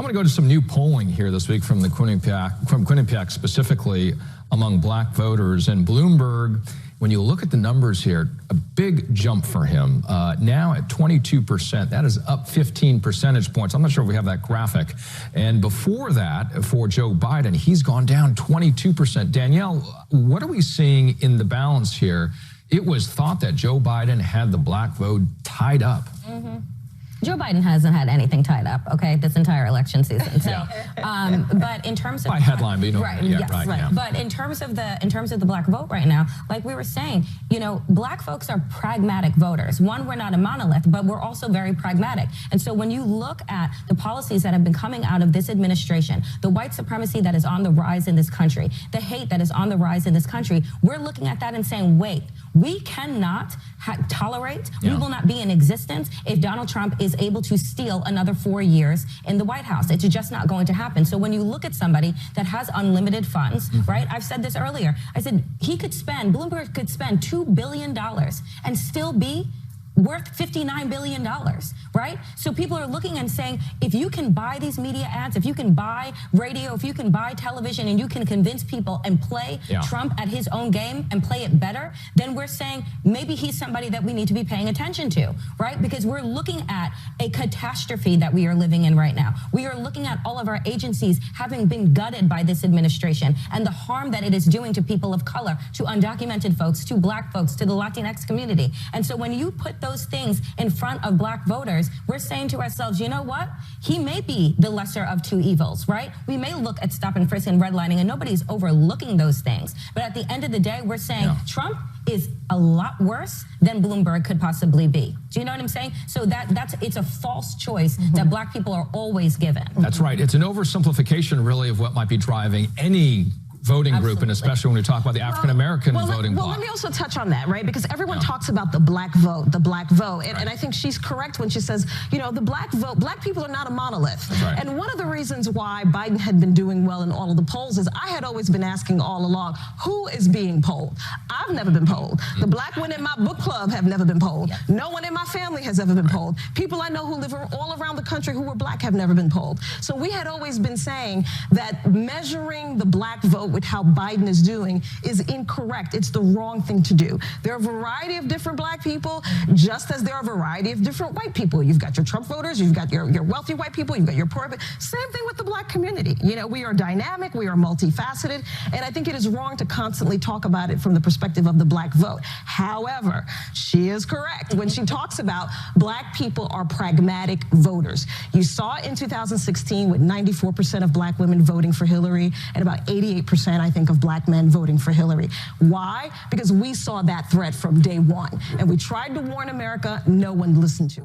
want to go to some new polling here this week from Quinnipiac specifically among black voters. And Bloomberg, when you look at the numbers here, a big jump for him. Now at 22%, that is up 15 percentage points. I'm not sure if we have that graphic. And before that, for Joe Biden, he's gone down 22%. Danielle, what are we seeing in the balance here? It was thought that Joe Biden had the black vote tied up. Joe Biden hasn't had anything tied up, okay, this entire election season. So, but in terms of by headline, but you know, right, yeah, yes, right. Yeah. But in terms of the black vote right now, like we were saying, you know, black folks are pragmatic voters. One, we're not a monolith, but we're also very pragmatic. And so when you look at the policies that have been coming out of this administration, the white supremacy that is on the rise in this country, the hate that is on the rise in this country, we're looking at that and saying, wait, we cannot tolerate, we will not be in existence if Donald Trump is able to steal another 4 years in the White House. It's just not going to happen. So when you look at somebody that has unlimited funds, right? I've said this earlier. I said Bloomberg could spend $2 billion and still be worth $59 billion, right? So people are looking and saying, if you can buy these media ads, if you can buy radio, if you can buy television, and you can convince people and play Trump at his own game and play it better, then we're saying maybe he's somebody that we need to be paying attention to, right? Because we're looking at a catastrophe that we are living in right now. We are looking at all of our agencies having been gutted by this administration and the harm that it is doing to people of color, to undocumented folks, to black folks, to the Latinx community. And so when you put those things in front of black voters, we're saying to ourselves, you know what? He may be the lesser of two evils, right? We may look at stop and frisk and redlining, and nobody's overlooking those things. But at the end of the day, we're saying Trump is a lot worse than Bloomberg could possibly be. Do you know what I'm saying? So it's a false choice that black people are always given. That's right. It's an oversimplification, really, of what might be driving any voting group, and especially when we talk about the African-American voting bloc. Well, let me also touch on that, right? Because everyone talks about the black vote, and I think she's correct when she says, you know, the black vote, black people are not a monolith. And one of the reasons why Biden had been doing well in all of the polls is I had always been asking all along, who is being polled? I've never been polled. The black women in my book club have never been polled. No one in my family has ever been polled. People I know who live all around the country who were black have never been polled. So we had always been saying that measuring the black vote with how Biden is doing is incorrect. It's the wrong thing to do. There are a variety of different black people, just as there are a variety of different white people. You've got your Trump voters, you've got your wealthy white people, you've got your poor. Same thing with the black community. You know, we are dynamic, we are multifaceted, and I think it is wrong to constantly talk about it from the perspective of the black vote. However, she is correct when she talks about black people are pragmatic voters. You saw in 2016 with 94% of black women voting for Hillary and about 88%, I think, of black men voting for Hillary. Why? Because we saw that threat from day one. And we tried to warn America, no one listened to.